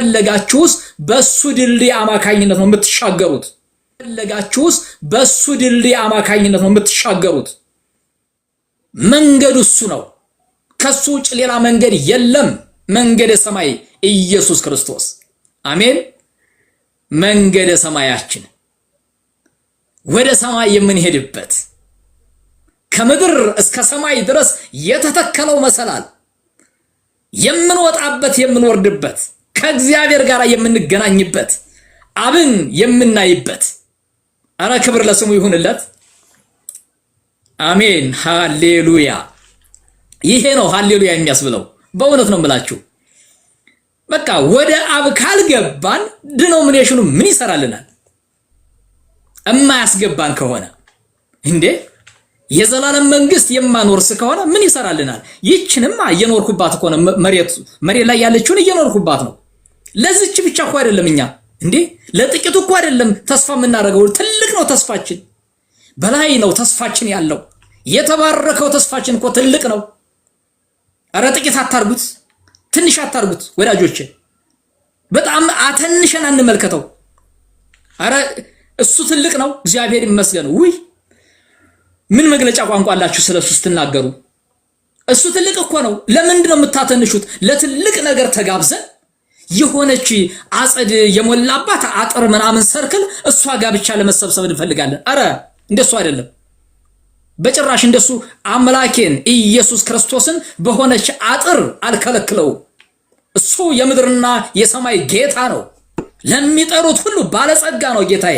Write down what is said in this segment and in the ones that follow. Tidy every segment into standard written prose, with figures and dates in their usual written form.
ከፈለጋችሁስ በሱ ድልድይ አማካኝነት ነው የምትሻገሩት። ከፈለጋችሁስ በሱ ድልድይ አማካኝነት ነው የምትሻገሩት። መንገዱ እሱ ነው። ከሱ ውጭ ሌላ መንገድ የለም። መንገደ ሰማይ ኢየሱስ ክርስቶስ። አሜን። መንገደ ሰማያችን ወደ ሰማይ የምንሄድበት ከምድር እስከ ሰማይ ድረስ የተተከለው መሰላል የምንወጣበት የምንወርድበት ከእግዚአብሔር ጋር የምንገናኝበት አብን የምናይበት። አረ ክብር ለስሙ ይሁንለት። አሜን ሃሌሉያ። ይሄ ነው ሃሌሉያ የሚያስብለው። በእውነት ነው የምላችሁ። በቃ ወደ አብ ካልገባን ዲኖሚኔሽኑ ምን ይሰራልናል? እማያስገባን ከሆነ እንዴ የዘላለም መንግስት የማኖርስ ከሆነ ምን ይሰራልናል? ይችንማ እየኖርኩባት እኮ ነው። መሬት ላይ ያለችውን እየኖርኩባት ነው። ለዚች ብቻ እኮ አይደለም እኛ እንዴ ለጥቂቱ እኮ አይደለም ተስፋ የምናደርገው። ትልቅ ነው ተስፋችን፣ በላይ ነው ተስፋችን ያለው። የተባረከው ተስፋችን እኮ ትልቅ ነው። አረ ጥቂት አታርጉት፣ ትንሽ አታርጉት ወዳጆቼ። በጣም አተንሸን አንመልከተው። አረ እሱ ትልቅ ነው። እግዚአብሔር ይመስገን። ውይ ምን መግለጫ ቋንቋ አላችሁ ስለሱ ስትናገሩ? እሱ ትልቅ እኮ ነው። ለምንድን ነው የምታተንሹት? ለትልቅ ነገር ተጋብዘን የሆነች አጸድ የሞላባት አጥር ምናምን ሰርክል እሷ ጋር ብቻ ለመሰብሰብ እንፈልጋለን። አረ እንደሱ አይደለም በጭራሽ። እንደሱ አምላኬን ኢየሱስ ክርስቶስን በሆነች አጥር አልከለክለው። እሱ የምድርና የሰማይ ጌታ ነው። ለሚጠሩት ሁሉ ባለጸጋ ነው ጌታዬ።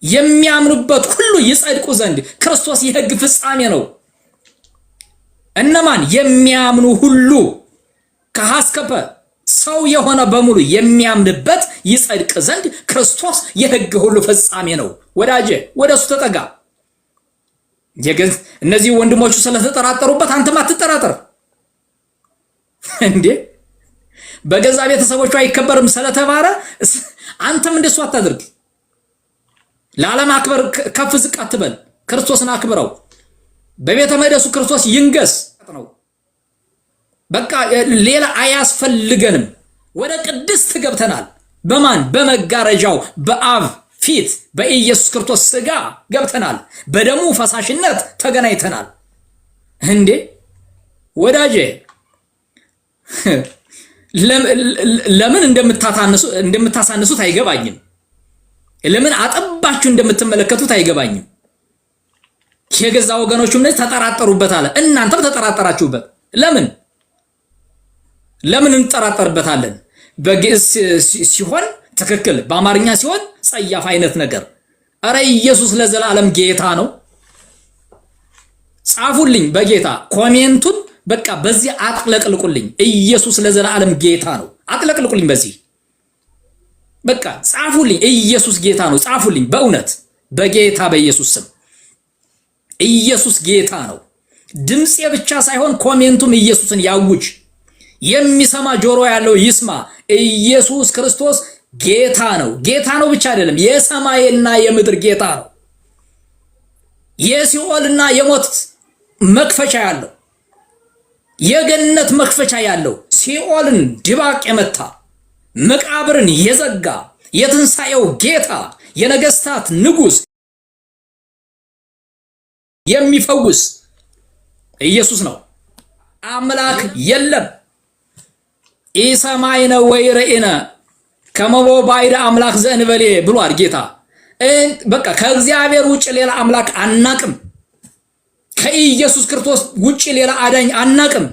የሚያምኑበት ሁሉ ይጸድቁ ዘንድ ክርስቶስ የሕግ ፍጻሜ ነው። እነማን? የሚያምኑ ሁሉ ከሐስከፈ ሰው የሆነ በሙሉ የሚያምንበት ይጸድቅ ዘንድ ክርስቶስ የሕግ ሁሉ ፍጻሜ ነው። ወዳጄ ወደሱ ተጠጋ። እነዚህ ወንድሞቹ ስለተጠራጠሩበት አንተም አትጠራጠር እንዴ። በገዛ ቤተሰቦቹ አይከበርም ስለተባረ አንተም እንደሱ አታድርግ። ለዓለም አክበር ከፍ ዝቅ አትበል። ክርስቶስን አክብረው። በቤተ መቅደሱ ክርስቶስ ይንገስ ነው። በቃ ሌላ አያስፈልገንም። ወደ ቅድስት ገብተናል። በማን? በመጋረጃው በአብ ፊት በኢየሱስ ክርስቶስ ሥጋ ገብተናል። በደሙ ፈሳሽነት ተገናኝተናል። እንዴ ወዳጄ ለምን እንደምታሳንሱት አይገባኝም። ለምን አጠባችሁ እንደምትመለከቱት አይገባኝም። የገዛ ወገኖቹም እነዚህ ተጠራጠሩበት አለ። እናንተም ተጠራጠራችሁበት። ለምን እንጠራጠርበታለን? በግዕዝ ሲሆን ትክክል፣ በአማርኛ ሲሆን ጸያፍ አይነት ነገር። አረ ኢየሱስ ለዘላለም ጌታ ነው። ጻፉልኝ በጌታ ኮሜንቱን በቃ በዚህ አጥለቅልቁልኝ። ኢየሱስ ለዘላለም ጌታ ነው። አጥለቅልቁልኝ በዚህ በቃ ጻፉልኝ። ኢየሱስ ጌታ ነው። ጻፉልኝ በእውነት በጌታ በኢየሱስ ስም። ኢየሱስ ጌታ ነው። ድምጼ ብቻ ሳይሆን ኮሜንቱም ኢየሱስን ያውጅ። የሚሰማ ጆሮ ያለው ይስማ። ኢየሱስ ክርስቶስ ጌታ ነው። ጌታ ነው ብቻ አይደለም፣ የሰማይና የምድር ጌታ ነው። የሲኦልና የሞት መክፈቻ ያለው፣ የገነት መክፈቻ ያለው፣ ሲኦልን ድባቅ የመታ መቃብርን የዘጋ የትንሣኤው ጌታ የነገስታት ንጉስ የሚፈውስ ኢየሱስ ነው። አምላክ የለም። ኢሰማይነ ወይረኢነ ከመቦ ባይደ አምላክ ዘእንበሌ ብሏል ጌታ። በቃ ከእግዚአብሔር ውጭ ሌላ አምላክ አናቅም። ከኢየሱስ ክርስቶስ ውጭ ሌላ አዳኝ አናቅም።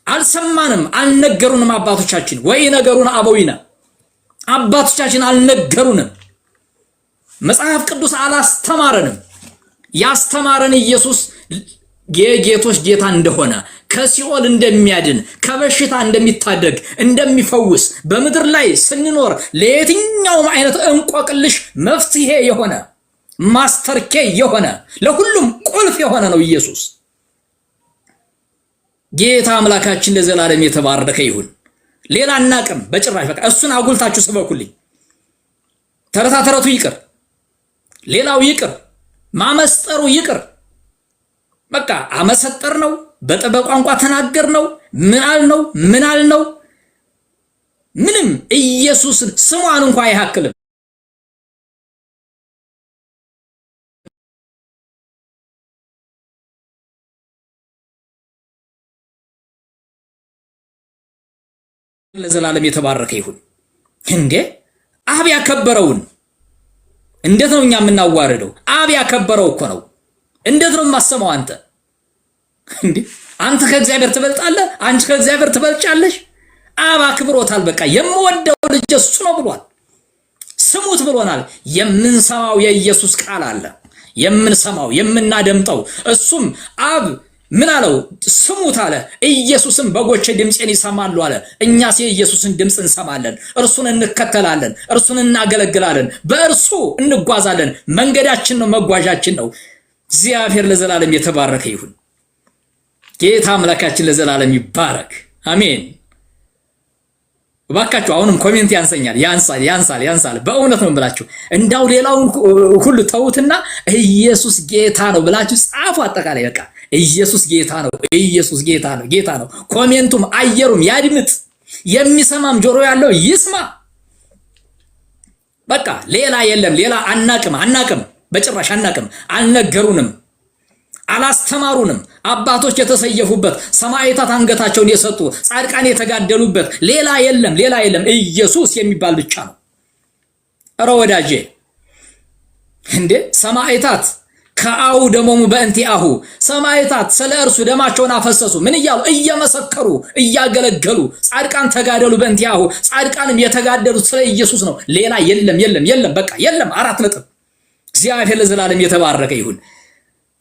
አልሰማንም፣ አልነገሩንም አባቶቻችን። ወይ ነገሩን አበዊነ አባቶቻችን አልነገሩንም። መጽሐፍ ቅዱስ አላስተማረንም። ያስተማረን ኢየሱስ የጌቶች ጌታ እንደሆነ፣ ከሲኦል እንደሚያድን፣ ከበሽታ እንደሚታደግ፣ እንደሚፈውስ፣ በምድር ላይ ስንኖር ለየትኛውም አይነት እንቆቅልሽ መፍትሄ የሆነ ማስተርኬ የሆነ ለሁሉም ቁልፍ የሆነ ነው ኢየሱስ። ጌታ አምላካችን ለዘላለም የተባረከ ይሁን። ሌላ አናቅም በጭራሽ። በቃ እሱን አጉልታችሁ ስበኩልኝ። ተረታ ተረቱ ይቅር፣ ሌላው ይቅር፣ ማመስጠሩ ይቅር። በቃ አመሰጠር ነው፣ በጥበብ ቋንቋ ተናገር ነው፣ ምን አል ነው ምንም ኢየሱስን ስሟን እንኳን አይሃክልም። ለዘላለም የተባረከ ይሁን። እንዴ አብ ያከበረውን እንዴት ነው እኛ የምናዋርደው? አብ ያከበረው እኮ ነው። እንዴት ነው የማሰማው? እንዴ አንተ ከእግዚአብሔር ትበልጣለህ፣ አንቺ ከእግዚአብሔር ትበልጫለሽ። አብ አክብሮታል። በቃ የምወደው ልጅ እሱ ነው ብሏል። ስሙት ብሎናል። የምንሰማው የኢየሱስ ቃል አለ፣ የምንሰማው የምናደምጠው። እሱም አብ ምን አለው? ስሙት አለ። ኢየሱስም በጎቼ ድምፄን ይሰማሉ አለ። እኛስ የኢየሱስን ድምፅ እንሰማለን፣ እርሱን እንከተላለን፣ እርሱን እናገለግላለን፣ በእርሱ እንጓዛለን። መንገዳችን ነው፣ መጓዣችን ነው። እግዚአብሔር ለዘላለም የተባረከ ይሁን። ጌታ አምላካችን ለዘላለም ይባረክ። አሜን። ባካችሁ አሁንም ኮሜንት ያንሰኛል፣ ያንሳል። በእውነት ነው ብላችሁ እንዳው ሌላውን ሁሉ ተውትና ኢየሱስ ጌታ ነው ብላችሁ ጻፉ። አጠቃላይ በቃ ኢየሱስ ጌታ ነው፣ ኢየሱስ ጌታ ነው፣ ጌታ ነው። ኮሜንቱም አየሩም ያድምጥ፣ የሚሰማም ጆሮ ያለው ይስማ። በቃ ሌላ የለም። ሌላ አናቅም፣ በጭራሽ አናቅም። አልነገሩንም፣ አላስተማሩንም። አባቶች የተሰየፉበት፣ ሰማዕታት አንገታቸውን የሰጡ፣ ጻድቃን የተጋደሉበት ሌላ የለም። ኢየሱስ የሚባል ብቻ ነው። ኧረ ወዳጄ እንዴ ሰማዕታት ከአው ደሞሙ በእንቲአሁ፣ ሰማዕታት ስለ እርሱ ደማቸውን አፈሰሱ። ምን እያሉ? እየመሰከሩ እያገለገሉ። ጻድቃን ተጋደሉ በእንቲአሁ፣ ጻድቃንም የተጋደሉት ስለ ኢየሱስ ነው። ሌላ የለም። በቃ የለም። 4 ነጥብ። እግዚአብሔር ለዘላለም የተባረከ ይሁን።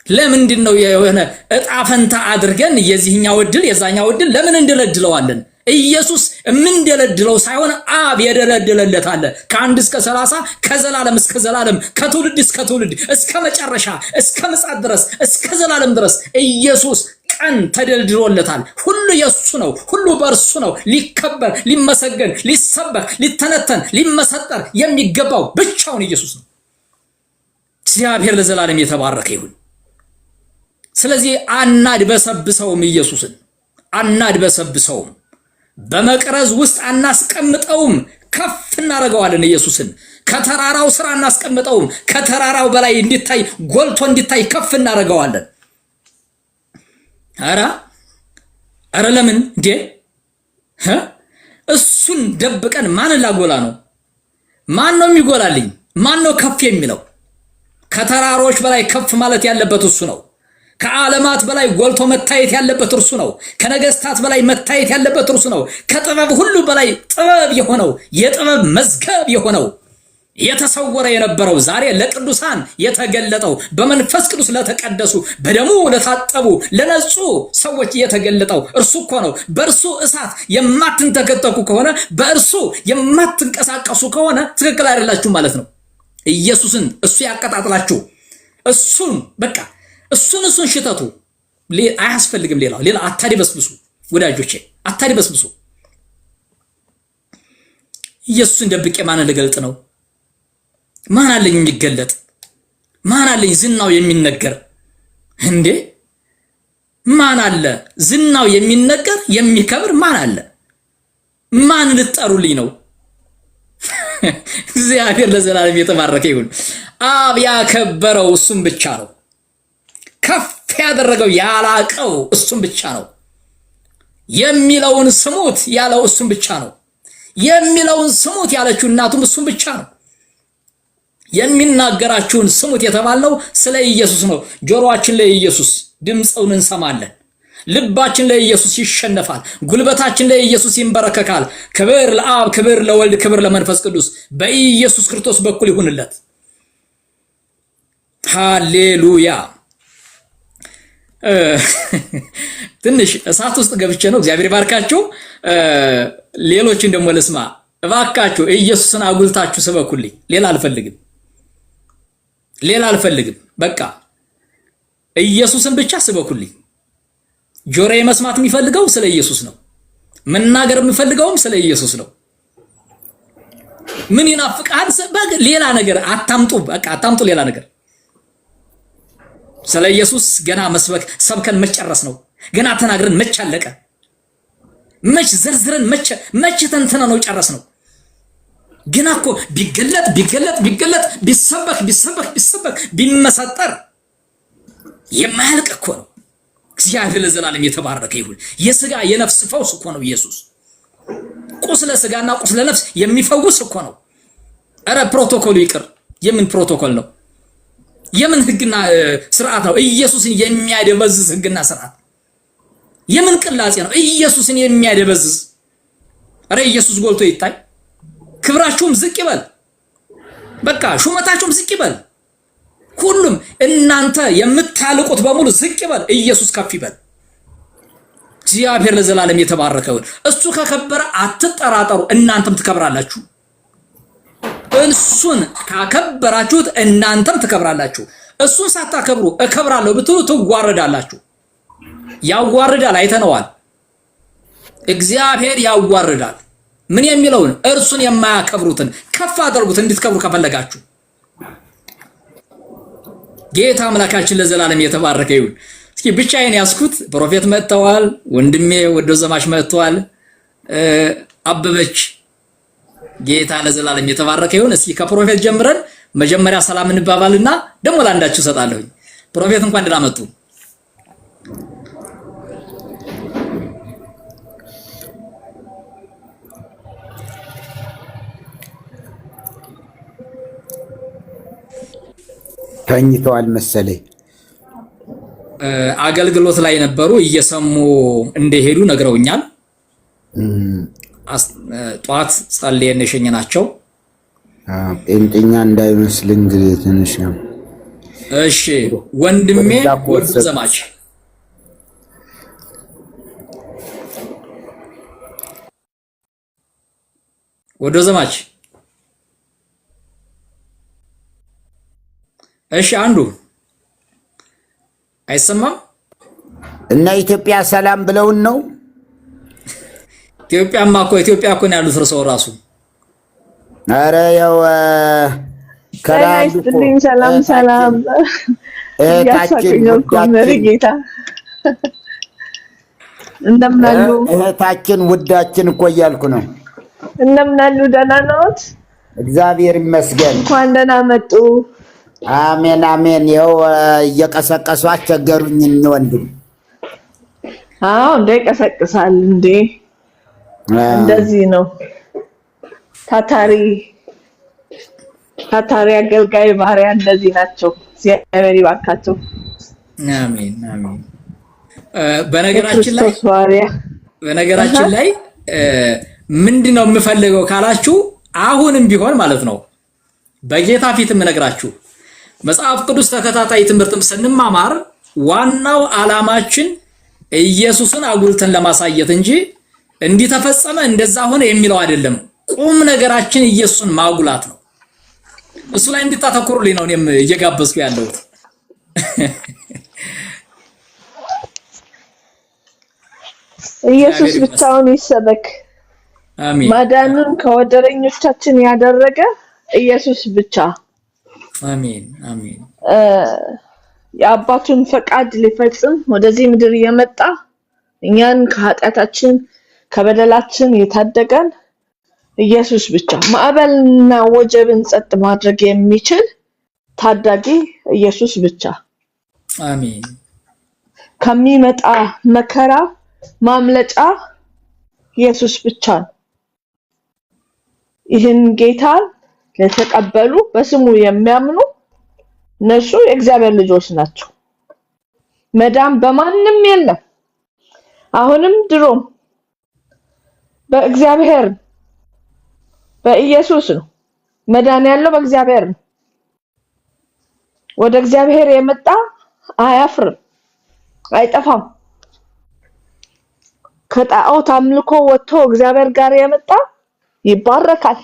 ለምንድን ነው የሆነ እጣ ፈንታ አድርገን የዚህኛው ዕድል የዛኛው ዕድል ለምን እንደለድለዋለን? ኢየሱስ የምንደለድለው ሳይሆን አብ የደለደለለት አለ። ከ1 እስከ 30 ከዘላለም እስከ ዘላለም ከትውልድ እስከ ትውልድ እስከ መጨረሻ እስከ ምጽአት ድረስ እስከ ዘላለም ድረስ ኢየሱስ ቀን ተደልድሎለታል። ሁሉ የሱ ነው። ሁሉ በእርሱ ነው። ሊከበር፣ ሊመሰገን፣ ሊሰበክ፣ ሊተነተን፣ ሊመሰጠር የሚገባው ብቻውን ኢየሱስ ነው። እግዚአብሔር ለዘላለም የተባረከ ይሁን። ስለዚህ አናድበሰብሰውም፣ ኢየሱስን አናድበሰብሰውም። በመቅረዝ ውስጥ አናስቀምጠውም፣ ከፍ እናደርገዋለን። ኢየሱስን ከተራራው ስራ አናስቀምጠውም፣ ከተራራው በላይ እንዲታይ ጎልቶ እንዲታይ ከፍ እናደርገዋለን። ኧረ ለምን እንዴ? እሱን ደብቀን ማን ላጎላ ነው? ማን ነው የሚጎላልኝ? ማን ነው ከፍ የሚለው? ከተራሮች በላይ ከፍ ማለት ያለበት እሱ ነው። ከዓለማት በላይ ጎልቶ መታየት ያለበት እርሱ ነው። ከነገስታት በላይ መታየት ያለበት እርሱ ነው። ከጥበብ ሁሉ በላይ ጥበብ የሆነው የጥበብ መዝገብ የሆነው የተሰወረ የነበረው ዛሬ ለቅዱሳን የተገለጠው በመንፈስ ቅዱስ ለተቀደሱ በደሙ ለታጠቡ ለነጹ ሰዎች የተገለጠው እርሱ እኮ ነው። በእርሱ እሳት የማትንተከተኩ ከሆነ በእርሱ የማትንቀሳቀሱ ከሆነ ትክክል አይደላችሁ ማለት ነው። ኢየሱስን እሱ ያቀጣጥላችሁ። እሱን በቃ እሱን ሽተቱ። አያስፈልግም። ሌላ አታድበስብሱ ወዳጆቼ፣ አታድበስብሱ። ኢየሱስን ደብቄ ማን ልገልጥ ነው? ማን አለኝ የሚገለጥ? ማን አለኝ ዝናው የሚነገር? እንዴ ማን አለ ዝናው የሚነገር የሚከብር? ማን አለ? ማን ልትጠሩልኝ ነው? እግዚአብሔር ለዘላለም የተባረከ ይሁን። አብ ያከበረው እሱም ብቻ ነው። ከፍ ያደረገው ያላቀው እሱም ብቻ ነው። የሚለውን ስሙት ያለው እሱም ብቻ ነው። የሚለውን ስሙት ያለችው እናቱም እሱም ብቻ ነው። የሚናገራችሁን ስሙት የተባለው ስለ ኢየሱስ ነው። ጆሮአችን ለኢየሱስ ድምፁን እንሰማለን። ልባችን ለኢየሱስ ይሸነፋል። ጉልበታችን ለኢየሱስ ይንበረከካል። ክብር ለአብ፣ ክብር ለወልድ፣ ክብር ለመንፈስ ቅዱስ በኢየሱስ ክርስቶስ በኩል ይሁንለት። ሃሌሉያ። ትንሽ እሳት ውስጥ ገብቼ ነው። እግዚአብሔር ይባርካችሁ። ሌሎችን ደግሞ ልስማ እባካችሁ። ኢየሱስን አጉልታችሁ ስበኩልኝ። ሌላ አልፈልግም። በቃ ኢየሱስን ብቻ ስበኩልኝ። ጆሮዬ መስማት የሚፈልገው ስለ ኢየሱስ ነው። መናገር የሚፈልገውም ስለ ኢየሱስ ነው። ምን ይናፍቃል? ሌላ ነገር አታምጡ። በቃ አታምጡ ሌላ ነገር። ስለ ኢየሱስ ገና መስበክ ሰብከን መጨረስ ነው። ገና ተናግረን መቻለቀ። መች ዘርዝረን መች ተንተና ነው ጨረስነው። ግን እኮ ቢገለጥ ቢሰበክ ቢመሰጠር የማያልቅ እኮ ነው። እግዚአብሔር ለዘላለም የተባረከ ይሁን። የሥጋ የነፍስ ፈውስ እኮ ነው ኢየሱስ። ቁስለ ሥጋና ቁስለ ነፍስ የሚፈውስ እኮ ነው። አረ ፕሮቶኮሉ ይቅር። የምን ፕሮቶኮል ነው? የምን ህግና ስርዓት ነው? ኢየሱስን የሚያደበዝዝ ህግና ስርዓት። የምን ቅላጼ ነው? ኢየሱስን የሚያደበዝዝ። አረ ኢየሱስ ጎልቶ ይታይ። ክብራችሁም ዝቅ ይበል። በቃ ሹመታችሁም ዝቅ ይበል። ሁሉም እናንተ የምታልቁት በሙሉ ዝቅ ይበል። ኢየሱስ ከፍ ይበል። እግዚአብሔር ለዘላለም የተባረከውን እሱ ከከበረ አትጠራጠሩ፣ እናንተም ትከብራላችሁ። እሱን ካከበራችሁት እናንተም ትከብራላችሁ። እሱን ሳታከብሩ እከብራለሁ ብትሉ ትዋረዳላችሁ። ያዋርዳል፣ አይተነዋል። እግዚአብሔር ያዋርዳል። ምን የሚለውን እርሱን የማያከብሩትን ከፍ አድርጉት እንድትከብሩ ከፈለጋችሁ። ጌታ አምላካችን ለዘላለም የተባረከ ይሁን። እስኪ ብቻዬን ያስኩት ፕሮፌት መጥተዋል፣ ወንድሜ ወዶ ዘማች መጥተዋል፣ አበበች። ጌታ ለዘላለም የተባረከ ይሁን። እስኪ ከፕሮፌት ጀምረን መጀመሪያ ሰላም እንባባልና ደሞ ላንዳችሁ ሰጣለሁ። ፕሮፌት እንኳን ደህና መጡ። ተኝተዋል መሰለኝ። አገልግሎት ላይ ነበሩ፣ እየሰሙ እንደሄዱ ነግረውኛል። ጧት ጸልየን የሸኘናቸው። ጴንጤኛ እንዳይመስል እንግዲህ ትንሽ ነው። እሺ ወንድሜ ወዶ ዘማች እሺ አንዱ አይሰማም እና ኢትዮጵያ ሰላም ብለውን ነው። ኢትዮጵያማ እኮ ነው ያሉት እርሶ ራሱ። አረ ያው ከራዲዮ ሰላም ጌታ እንደምን አሉ እህታችን ውዳችን እኮ እያልኩ ነው። እንደምን አሉ? ደህና ነዎት? እግዚአብሔር ይመስገን። እንኳን ደህና መጡ። አሜን አሜን። ያው እየቀሰቀሱ አስቸገሩኝ ወንድም። አዎ እንደ ይቀሰቅሳል እንዴ? እንደዚህ ነው። ታታሪ አገልጋይ ባሪያ እንደዚህ ናቸው። እግዚአብሔር ይባርካቸው። አሜን አሜን። በነገራችን ላይ ምንድነው የምፈልገው ካላችሁ አሁንም ቢሆን ማለት ነው በጌታ ፊት የምነግራችሁ መጽሐፍ ቅዱስ ተከታታይ ትምህርትም ስንማማር ዋናው ዓላማችን ኢየሱስን አጉልተን ለማሳየት እንጂ እንዲተፈጸመ እንደዛ ሆነ የሚለው አይደለም። ቁም ነገራችን ኢየሱስን ማጉላት ነው። እሱ ላይ እንድታተኩሩልኝ ነው እኔም እየጋበዝኩ ያለሁት። ኢየሱስ ብቻውን ይሰበክ። አሜን። ማዳኑን ከወደረኞቻችን ያደረገ ኢየሱስ ብቻ። አሜን አሜን። የአባቱን ፈቃድ ሊፈጽም ወደዚህ ምድር የመጣ እኛን ከኃጢአታችን ከበደላችን የታደገን ኢየሱስ ብቻ። ማዕበልና ወጀብን ጸጥ ማድረግ የሚችል ታዳጊ ኢየሱስ ብቻ። አሜን። ከሚመጣ መከራ ማምለጫ ኢየሱስ ብቻ ነው። ይህን ጌታ ለተቀበሉ በስሙ የሚያምኑ እነሱ የእግዚአብሔር ልጆች ናቸው። መዳን በማንም የለም። አሁንም ድሮም በእግዚአብሔር በኢየሱስ ነው። መዳን ያለው በእግዚአብሔር ነው። ወደ እግዚአብሔር የመጣ አያፍርም፣ አይጠፋም። ከጣዖት አምልኮ ወጥቶ እግዚአብሔር ጋር የመጣ ይባረካል።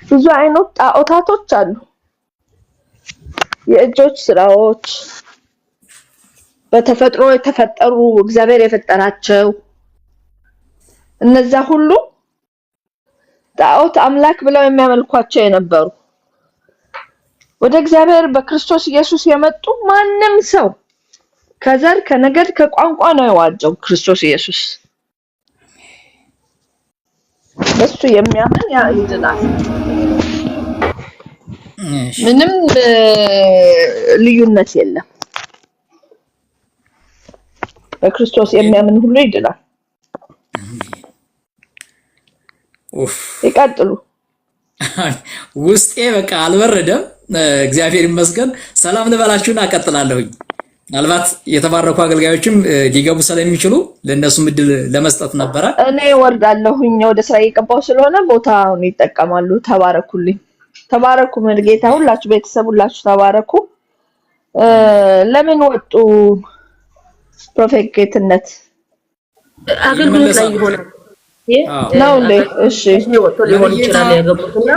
ብዙ አይነት ጣዖታቶች አሉ። የእጆች ስራዎች በተፈጥሮ የተፈጠሩ እግዚአብሔር የፈጠራቸው እነዛ ሁሉ ጣዖት አምላክ ብለው የሚያመልኳቸው የነበሩ ወደ እግዚአብሔር በክርስቶስ ኢየሱስ የመጡ ማንም ሰው ከዘር ከነገድ ከቋንቋ ነው የዋጀው ክርስቶስ ኢየሱስ። በሱ የሚያምን ያ ይድናል። ምንም ልዩነት የለም። በክርስቶስ የሚያምን ሁሉ ይድናል። ይቀጥሉ። ውስጤ በቃ አልበረደም። እግዚአብሔር ይመስገን። ሰላም ልበላችሁና አቀጥላለሁኝ። ምናልባት የተባረኩ አገልጋዮችም ሊገቡ ስለሚችሉ ለነሱም እድል ለመስጠት ነበረ። እኔ ወርዳለሁኝ ወደ ስራ እየገባሁ ስለሆነ ቦታውን ይጠቀማሉ። ተባረኩልኝ። ተባረኩ መርጌታ፣ ሁላችሁ ቤተሰብ ሁላችሁ ተባረኩ። ለምን ወጡ? ፕሮፌት ጌትነት አገልግሎት ላይ ይሆናል ነው እንዴ? እሺ ወጥቶ ሊሆን ይችላል ያገቡትና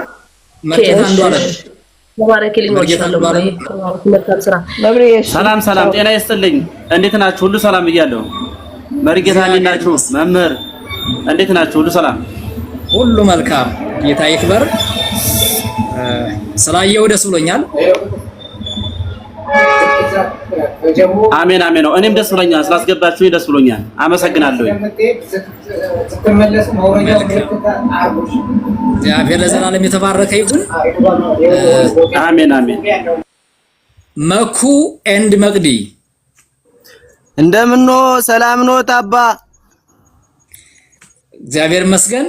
ሰላም ሰላም፣ ጤና ይስጥልኝ። እንዴት ናችሁ? ሁሉ ሰላም ብያለሁ። መርጌታ እንዴት ናችሁ? መምህር እንዴት ናችሁ? ሁሉ ሰላም፣ ሁሉ መልካም። ጌታ ይክበር። ስላየው ደስ ብሎኛል። አሜን አሜን ነው። እኔም ደስ ብሎኛል፣ ስላስገባችሁ ደስ ብሎኛል። አመሰግናለሁ። እግዚአብሔር ለዘላለም የተባረከ ይሁን። አሜን አሜን። መኩ ኤንድ መቅዲ እንደምን ነው? ሰላም ነው ታባ? እግዚአብሔር ይመስገን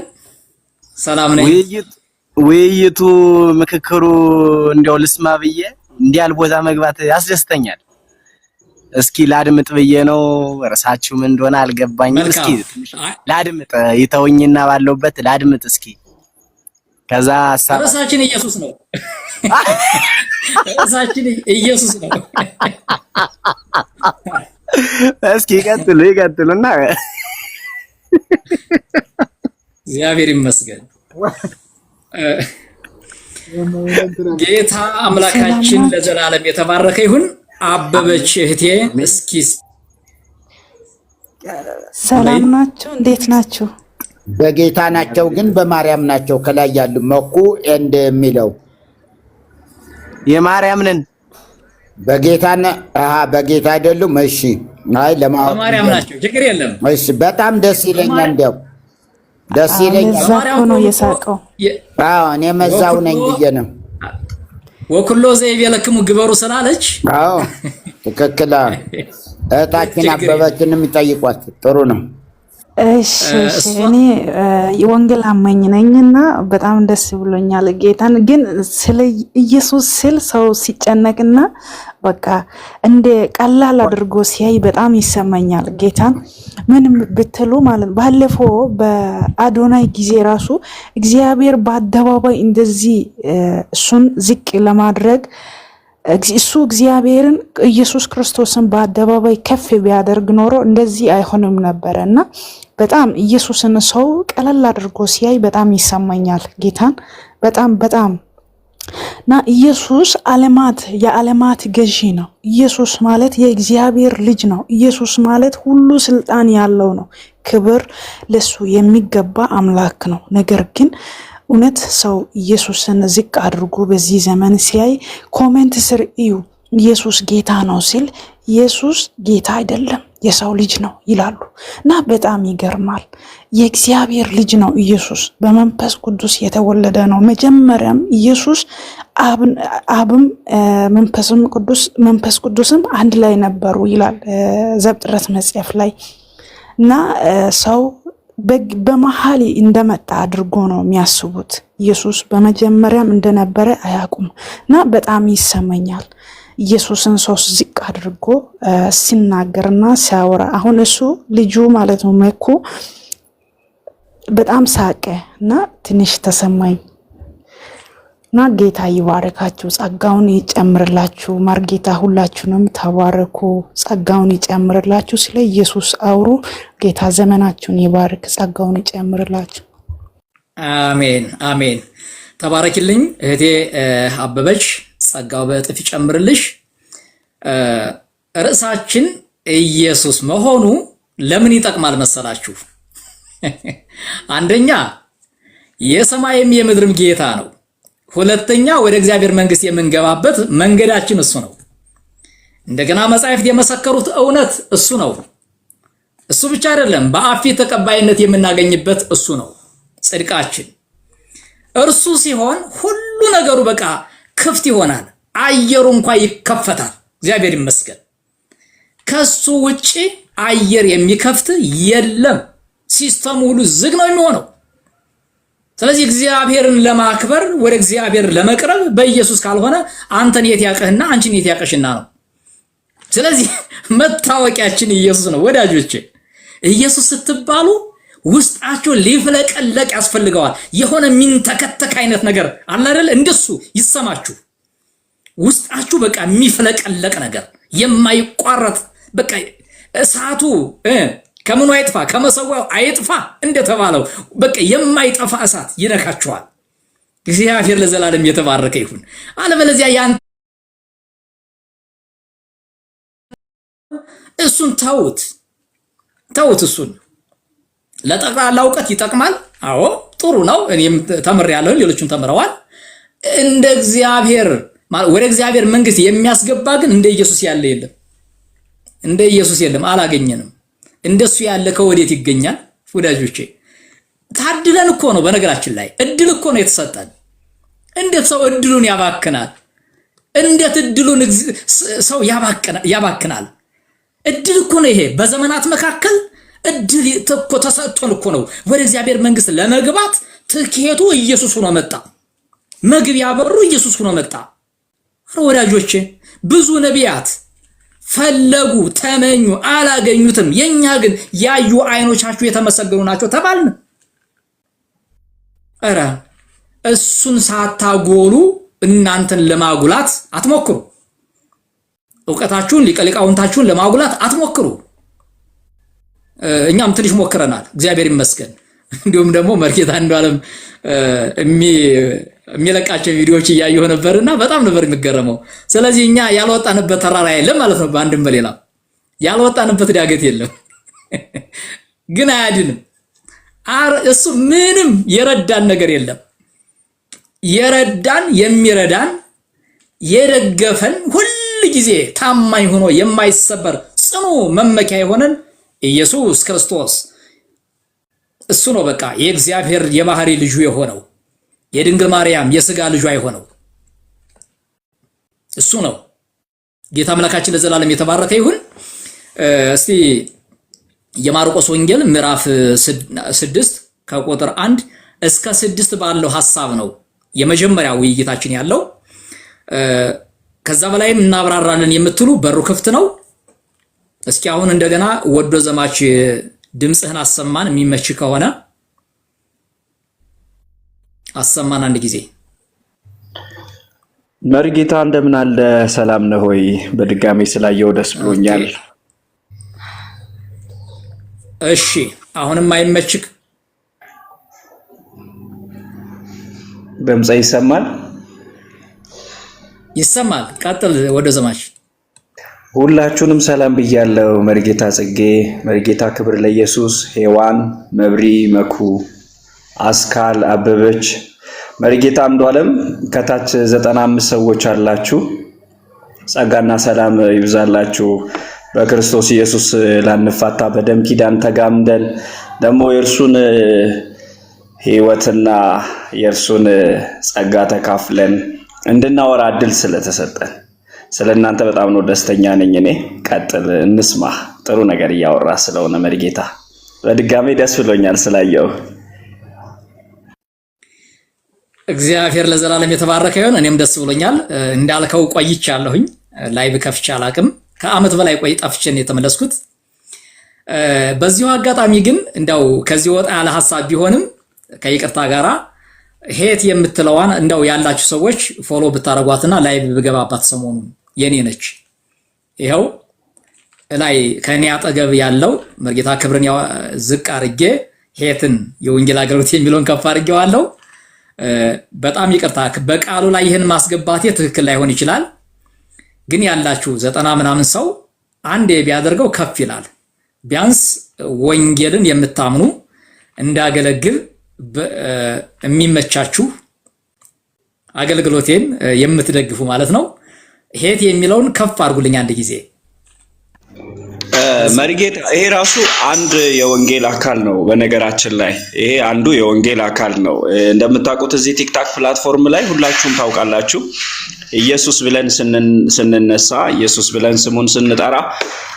ሰላም ነኝ። ውይይቱ ምክክሩ እንዲያው ልስማ ብዬ እንዲያል ቦታ መግባት ያስደስተኛል። እስኪ ላድምጥ ብዬ ነው። እርሳችሁ ምን እንደሆነ አልገባኝም። እስኪ ላድምጥ ይተውኝና ባለውበት ላድምጥ እስኪ። ከዛ እርሳችን ኢየሱስ ነው። እርሳችን ኢየሱስ ነው። እስኪ ይቀጥሉና እግዚአብሔር ይመስገን። ጌታ አምላካችን ለዘላለም የተባረከ ይሁን። አበበች እህቴ እስኪ ሰላም ናችሁ? እንዴት ናችሁ? በጌታ ናቸው ግን በማርያም ናቸው። ከላይ ያሉ መኩ ኤንድ የሚለው የማርያም ነን። በጌታ አይደሉም። እሺ፣ አይ በማርያም ናቸው። ችግር የለም። እሺ፣ በጣም ደስ ይለኛል። እንዲያው ደስ ይለኛል። ዛሬ ነው የሳቀው። አዎ፣ እኔ መዛው ነኝ ብዬ ነው። ወኩሎ ዘይቤለክሙ ግበሩ ስላለች፣ አዎ ትክክል። እህታችን አበበችንም ይጠይቋት። ጥሩ ነው። እሺ እኔ የወንጌል አማኝ ነኝና በጣም ደስ ብሎኛል። ጌታን ግን ስለ ኢየሱስ ስል ሰው ሲጨነቅና በቃ እንደ ቀላል አድርጎ ሲያይ በጣም ይሰማኛል። ጌታን ምን ብትሉ ማለት ባለፈው በአዶናይ ጊዜ ራሱ እግዚአብሔር በአደባባይ እንደዚህ እሱን ዝቅ ለማድረግ እሱ እግዚአብሔርን ኢየሱስ ክርስቶስን በአደባባይ ከፍ ቢያደርግ ኖሮ እንደዚህ አይሆንም ነበርና በጣም ኢየሱስን ሰው ቀለል አድርጎ ሲያይ በጣም ይሰማኛል። ጌታን በጣም እና ኢየሱስ የዓለማት ገዢ ነው። ኢየሱስ ማለት የእግዚአብሔር ልጅ ነው። ኢየሱስ ማለት ሁሉ ስልጣን ያለው ነው። ክብር ለሱ የሚገባ አምላክ ነው። ነገር ግን እውነት ሰው ኢየሱስን ዝቅ አድርጎ በዚህ ዘመን ሲያይ ኮሜንት ስር እዩ ኢየሱስ ጌታ ነው ሲል ኢየሱስ ጌታ አይደለም የሰው ልጅ ነው ይላሉ እና በጣም ይገርማል። የእግዚአብሔር ልጅ ነው ኢየሱስ፣ በመንፈስ ቅዱስ የተወለደ ነው። መጀመሪያም ኢየሱስ አብም መንፈስ ቅዱስም አንድ ላይ ነበሩ ይላል ዘፍጥረት መጽሐፍ ላይ እና ሰው በመሃል እንደመጣ አድርጎ ነው የሚያስቡት። ኢየሱስ በመጀመሪያም እንደነበረ አያውቁም እና በጣም ይሰማኛል ኢየሱስን ሰው ዝቅ አድርጎ ሲናገርና ሲያወራ። አሁን እሱ ልጁ ማለት ነው መኩ በጣም ሳቀ እና ትንሽ ተሰማኝ እና ጌታ ይባርካችሁ፣ ጸጋውን ይጨምርላችሁ። ማርጌታ ሁላችሁንም ተባረኩ፣ ጸጋውን ይጨምርላችሁ። ስለ ኢየሱስ አውሩ። ጌታ ዘመናችሁን ይባርክ፣ ጸጋውን ይጨምርላችሁ። አሜን አሜን። ተባረክልኝ እህቴ አበበች፣ ጸጋው በእጥፍ ይጨምርልሽ። ርዕሳችን ኢየሱስ መሆኑ ለምን ይጠቅማል መሰላችሁ? አንደኛ የሰማይም የምድርም ጌታ ነው። ሁለተኛ ወደ እግዚአብሔር መንግስት የምንገባበት መንገዳችን እሱ ነው። እንደገና መጻሕፍት የመሰከሩት እውነት እሱ ነው። እሱ ብቻ አይደለም፣ በአብ ፊት ተቀባይነት የምናገኝበት እሱ ነው ጽድቃችን። እርሱ ሲሆን ሁሉ ነገሩ በቃ ክፍት ይሆናል። አየሩ እንኳን ይከፈታል። እግዚአብሔር ይመስገን። ከሱ ውጪ አየር የሚከፍት የለም። ሲስተሙ ሁሉ ዝግ ነው የሚሆነው። ስለዚህ እግዚአብሔርን ለማክበር ወደ እግዚአብሔር ለመቅረብ በኢየሱስ ካልሆነ አንተን የት ያቀህና አንቺን የት ያቀሽና ነው። ስለዚህ መታወቂያችን ኢየሱስ ነው ወዳጆቼ። ኢየሱስ ስትባሉ ውስጣችሁ ሊፍለቀለቅ ያስፈልገዋል። የሆነ ሚንተከተክ አይነት ነገር አለ አይደል? እንደሱ ይሰማችሁ። ውስጣችሁ በቃ የሚፍለቀለቅ ነገር የማይቋረጥ በቃ እሳቱ ከምኑ አይጥፋ ከመሰዋው አይጥፋ እንደተባለው በቃ የማይጠፋ እሳት ይነካችኋል። እግዚአብሔር ለዘላለም የተባረከ ይሁን። አለበለዚያ ያን እሱን ተውት። እሱን ለጠቅላላ እውቀት ይጠቅማል። አዎ ጥሩ ነው። እኔም ተምሬያለሁ፣ ሌሎችም ተምረዋል። እንደ እግዚአብሔር ወደ እግዚአብሔር መንግስት የሚያስገባ ግን እንደ ኢየሱስ ያለ የለም። እንደ ኢየሱስ የለም፣ አላገኘንም። እንደሱ ያለ ከወዴት ይገኛል ወዳጆቼ? ታድለን እኮ ነው። በነገራችን ላይ እድል እኮ ነው የተሰጠን። እንዴት ሰው እድሉን ያባክናል? እንዴት እድሉን ሰው ያባክናል? እድል እኮ ነው ይሄ። በዘመናት መካከል እድል እኮ ተሰጥቶን እኮ ነው ወደ እግዚአብሔር መንግስት ለመግባት። ትኬቱ ኢየሱስ ሆኖ መጣ። መግቢያ በሩ ኢየሱስ ሆኖ መጣ። ወዳጆቼ ብዙ ነቢያት ፈለጉ፣ ተመኙ፣ አላገኙትም። የኛ ግን ያዩ አይኖቻችሁ የተመሰገኑ ናቸው ተባልን። ኧረ እሱን ሳታጎሉ እናንተን ለማጉላት አትሞክሩ። ዕውቀታችሁን ሊቃውንታችሁን ለማጉላት አትሞክሩ። እኛም ትንሽ ሞክረናል፣ እግዚአብሔር ይመስገን። እንዲሁም ደግሞ መርጌታ አንዱዓለም የሚለቃቸው ቪዲዮዎች እያየሁ ነበርና በጣም ነበር የሚገረመው። ስለዚህ እኛ ያልወጣንበት ተራራ የለም ማለት ነው። በአንድም በሌላ ያልወጣንበት ዳገት የለም። ግን አያድንም። እሱ ምንም የረዳን ነገር የለም። የረዳን የሚረዳን የደገፈን ሁል ጊዜ ታማኝ ሆኖ የማይሰበር ጽኑ መመኪያ የሆነን ኢየሱስ ክርስቶስ እሱ ነው። በቃ የእግዚአብሔር የባህሪ ልጁ የሆነው የድንግል ማርያም የሥጋ ልጇ የሆነው እሱ ነው። ጌታ አምላካችን ለዘላለም የተባረከ ይሁን። እስቲ የማርቆስ ወንጌል ምዕራፍ 6 ከቁጥር 1 እስከ 6 ባለው ሐሳብ ነው የመጀመሪያው ውይይታችን ያለው። ከዛ በላይም እናብራራለን የምትሉ በሩ ክፍት ነው። እስኪ አሁን እንደገና ወዶ ዘማች ድምጽህን አሰማን። የሚመች ከሆነ አሰማን አንድ ጊዜ። መርጌታ እንደምን አለ? ሰላም ነህ ሆይ? በድጋሚ ስላየው ደስ ብሎኛል። እሺ አሁንም አይመችክ? ድምጽ ይሰማል? ይሰማል። ቀጥል ወደ ዘማች። ሁላችሁንም ሰላም ብያለሁ። መርጌታ ጽጌ፣ መርጌታ ክብር ለኢየሱስ፣ ሄዋን፣ መብሪ፣ መኩ፣ አስካል፣ አበበች፣ መርጌታ አንዱዓለም፣ ከታች 95 ሰዎች አላችሁ። ጸጋና ሰላም ይብዛላችሁ። በክርስቶስ ኢየሱስ ላንፋታ በደም ኪዳን ተጋምደን ደግሞ የእርሱን ሕይወትና የእርሱን ጸጋ ተካፍለን እንድናወራ እድል ስለተሰጠን ስለናንተ በጣም ነው ደስተኛ ነኝ። እኔ ቀጥል፣ እንስማ። ጥሩ ነገር እያወራ ስለሆነ መርጌታ በድጋሚ ደስ ብሎኛል ስላየው። እግዚአብሔር ለዘላለም የተባረከ ይሁን። እኔም ደስ ብሎኛል። እንዳልከው ቆይቻለሁኝ፣ ላይቭ ከፍቼ አላቅም። ከዓመት በላይ ቆይ ጠፍቼን የተመለስኩት። በዚሁ አጋጣሚ ግን እንዳው ከዚህ ወጣ ያለ ሐሳብ ቢሆንም ከይቅርታ ጋራ ሄት የምትለዋን እንዳው ያላችሁ ሰዎች ፎሎ ብታረጓትና ላይቭ ብገባባት ሰሞኑን የኔ ነች። ይሄው ላይ ከኔ አጠገብ ያለው መርጌታ ክብርን ዝቅ አርጌ ሄትን የወንጌል አገልግሎት የሚለውን ከፍ አርጌዋለሁ። በጣም ይቅርታ በቃሉ ላይ ይህን ማስገባቴ ትክክል ላይሆን ይችላል። ግን ያላችሁ 90 ምናምን ሰው አንዴ ቢያደርገው ከፍ ይላል። ቢያንስ ወንጌልን የምታምኑ እንዳገለግል የሚመቻችሁ አገልግሎቴን የምትደግፉ ማለት ነው። ሄት የሚለውን ከፍ አድርጉልኝ አንድ ጊዜ። መሪጌታ ይሄ ራሱ አንድ የወንጌል አካል ነው። በነገራችን ላይ ይሄ አንዱ የወንጌል አካል ነው። እንደምታውቁት እዚህ ቲክታክ ፕላትፎርም ላይ ሁላችሁም ታውቃላችሁ ኢየሱስ ብለን ስንነሳ ኢየሱስ ብለን ስሙን ስንጠራ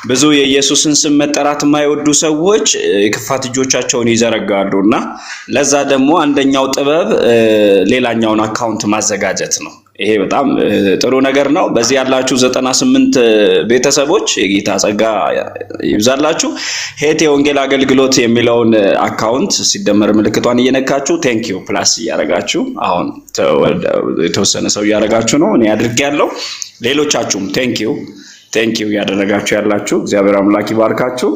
ብዙ የኢየሱስን ስም መጠራት የማይወዱ ሰዎች የክፋት እጆቻቸውን ይዘረጋሉና ለዛ ደግሞ አንደኛው ጥበብ ሌላኛውን አካውንት ማዘጋጀት ነው። ይሄ በጣም ጥሩ ነገር ነው። በዚህ ያላችሁ 98 ቤተሰቦች የጌታ ጸጋ ይብዛላችሁ። ሄት የወንጌል አገልግሎት የሚለውን አካውንት ሲደመር ምልክቷን እየነካችሁ ቴንክ ዩ ፕላስ እያረጋችሁ አሁን የተወሰነ ሰው እያረጋችሁ ነው። እኔ አድርጌያለሁ። ሌሎቻችሁም ቴንክ ዩ ያደረጋችሁ ያላችሁ እግዚአብሔር አምላክ ይባርካችሁ።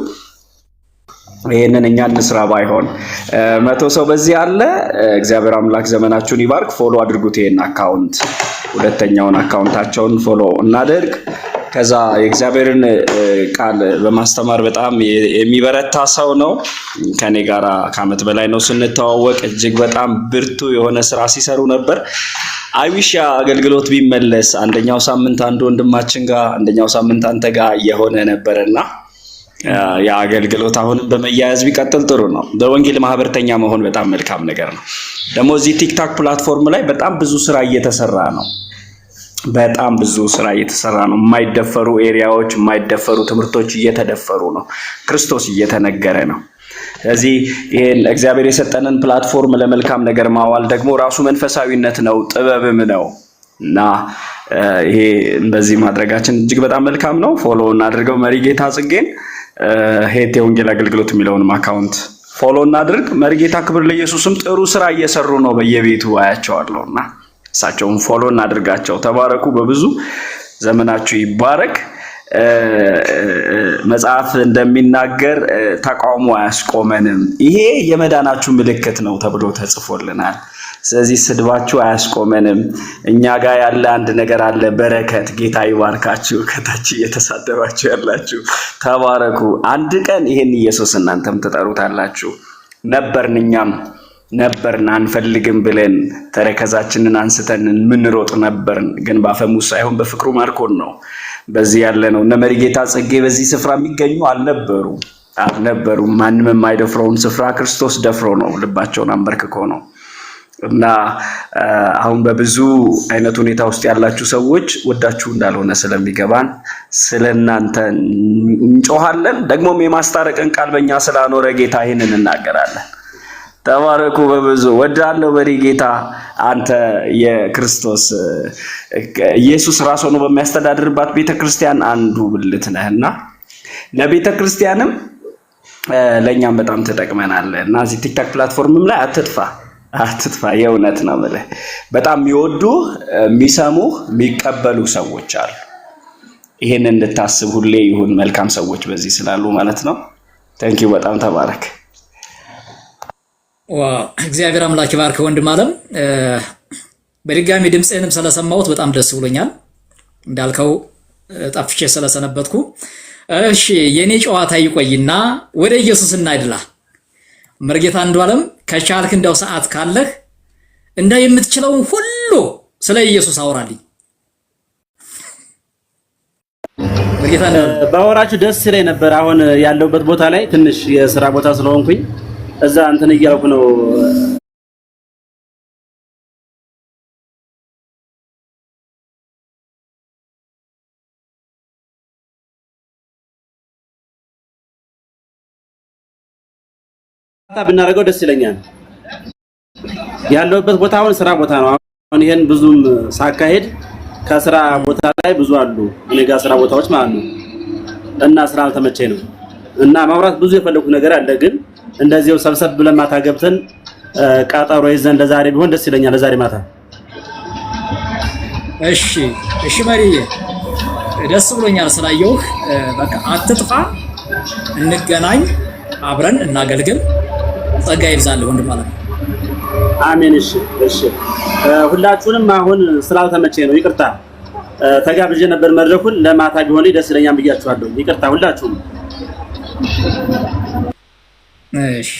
ይሄንን እኛ እንስራ ባይሆን 100 ሰው በዚህ አለ። እግዚአብሔር አምላክ ዘመናችሁን ይባርክ። ፎሎ አድርጉት ይሄን አካውንት፣ ሁለተኛውን አካውንታቸውን ፎሎ እናድርግ። ከዛ የእግዚአብሔርን ቃል በማስተማር በጣም የሚበረታ ሰው ነው። ከኔ ጋራ ከዓመት በላይ ነው ስንተዋወቅ። እጅግ በጣም ብርቱ የሆነ ስራ ሲሰሩ ነበር። አይዊሽ አገልግሎት ቢመለስ አንደኛው ሳምንት አንድ ወንድማችን ጋር አንደኛው ሳምንት አንተ ጋር የሆነ ነበርና ያ አገልግሎት አሁን በመያያዝ ቢቀጥል ጥሩ ነው። በወንጌል ማህበርተኛ መሆን በጣም መልካም ነገር ነው። ደግሞ እዚህ ቲክታክ ፕላትፎርም ላይ በጣም ብዙ ስራ እየተሰራ ነው። በጣም ብዙ ስራ እየተሰራ ነው። የማይደፈሩ ኤሪያዎች፣ የማይደፈሩ ትምህርቶች እየተደፈሩ ነው። ክርስቶስ እየተነገረ ነው። ስለዚህ ይሄን እግዚአብሔር የሰጠንን ፕላትፎርም ለመልካም ነገር ማዋል ደግሞ ራሱ መንፈሳዊነት ነው፣ ጥበብም ነው እና ይሄ በዚህ ማድረጋችን እጅግ በጣም መልካም ነው። ፎሎ እናድርገው መሪጌታ ጽጌን። ሄት የወንጌል አገልግሎት የሚለውን አካውንት ፎሎ እናድርግ። መሪጌታ ክብር ለኢየሱስም ጥሩ ስራ እየሰሩ ነው። በየቤቱ አያቸዋለሁና እሳቸውን ፎሎ እናድርጋቸው። ተባረኩ። በብዙ ዘመናችሁ ይባረክ። መጽሐፍ እንደሚናገር ተቃውሞ አያስቆመንም፣ ይሄ የመዳናችሁ ምልክት ነው ተብሎ ተጽፎልናል። ስለዚህ ስድባችሁ አያስቆመንም። እኛ ጋር ያለ አንድ ነገር አለ፣ በረከት። ጌታ ይባርካችሁ። ከታች እየተሳደባችሁ ያላችሁ ተባረኩ። አንድ ቀን ይሄን ኢየሱስ እናንተም ትጠሩታላችሁ። እኛም ነበርን አንፈልግም ብለን ተረከዛችንን አንስተን ምንሮጥ ነበርን፣ ግን ባፈሙስ ሳይሆን በፍቅሩ ማርኮን ነው በዚህ ያለ ነው። እነ መሪጌታ ጽጌ በዚህ ስፍራ የሚገኙ አልነበሩም። ማንም የማይደፍረውን ስፍራ ክርስቶስ ደፍሮ ነው፣ ልባቸውን አንበርክኮ ነው። እና አሁን በብዙ አይነት ሁኔታ ውስጥ ያላችሁ ሰዎች ወዳችሁ እንዳልሆነ ስለሚገባን ስለናንተ እንጮሃለን። ደግሞም የማስታረቅን ቃል በእኛ ስላኖረ ጌታ ይህንን እናገራለን። ተባረኩ። በብዙ ወዳለው በሪጌታ አንተ የክርስቶስ ኢየሱስ ራስ ሆኖ በሚያስተዳድርባት ቤተክርስቲያን አንዱ ብልት ነህና ለቤተክርስቲያንም ለኛም በጣም ተጠቅመናል። እና እዚህ ቲክታክ ፕላትፎርምም ላይ አትጥፋ። የእውነት ነው ማለት በጣም የሚወዱ የሚሰሙ የሚቀበሉ ሰዎች አሉ። ይሄን እንድታስብ ሁሌ ይሁን። መልካም ሰዎች በዚህ ስላሉ ማለት ነው። ታንኪዩ። በጣም ተባረክ። እግዚአብሔር አምላክ ይባርክ ወንድም አለም። በድጋሚ ድምጽህንም ስለሰማሁት በጣም ደስ ብሎኛል። እንዳልከው ጠፍቼ ስለሰነበትኩ እሺ የኔ ጨዋታ ይቆይና ወደ ኢየሱስ እናይድላ። መርጌታ አንዱዓለም ከቻልክ እንደው ሰዓት ካለህ እንደ የምትችለው ሁሉ ስለ ኢየሱስ አውራልኝ። መርጌታ ባወራችሁ ደስ ይለኝ ነበር። አሁን ያለውበት ቦታ ላይ ትንሽ የሥራ ቦታ ስለሆንኩኝ እዛ እንትን እያልኩ ነው። ብናደርገው ደስ ይለኛል። ያለውበት ቦታ አሁን ስራ ቦታ ነው። አሁን ይሄን ብዙም ሳካሄድ ከስራ ቦታ ላይ ብዙ አሉ እኔ ጋር ስራ ቦታዎች ማለት ነው። እና ስራ አልተመቸኝ ነው እና ማውራት ብዙ የፈለኩት ነገር አለ። ግን እንደዚህው ሰብሰብ ብለን ማታ ገብተን ቀጠሮ ይዘን ለዛሬ ቢሆን ደስ ይለኛል። ለዛሬ ማታ እሺ ማሪዬ ደስ ብሎኛል ስላየሁህ። በቃ አትጥፋ፣ እንገናኝ፣ አብረን እናገልግል። ጸጋ ይብዛልህ ወንድም ማለት ነው። አሜን። እሺ ሁላችሁንም አሁን ስላልተመቸኝ ነው ይቅርታ። ተጋብዤ ነበር መድረኩን ለማታ ቢሆን ደስ ይለኛል ብያችኋለሁ። ይቅርታ ሁላችሁም። እሺ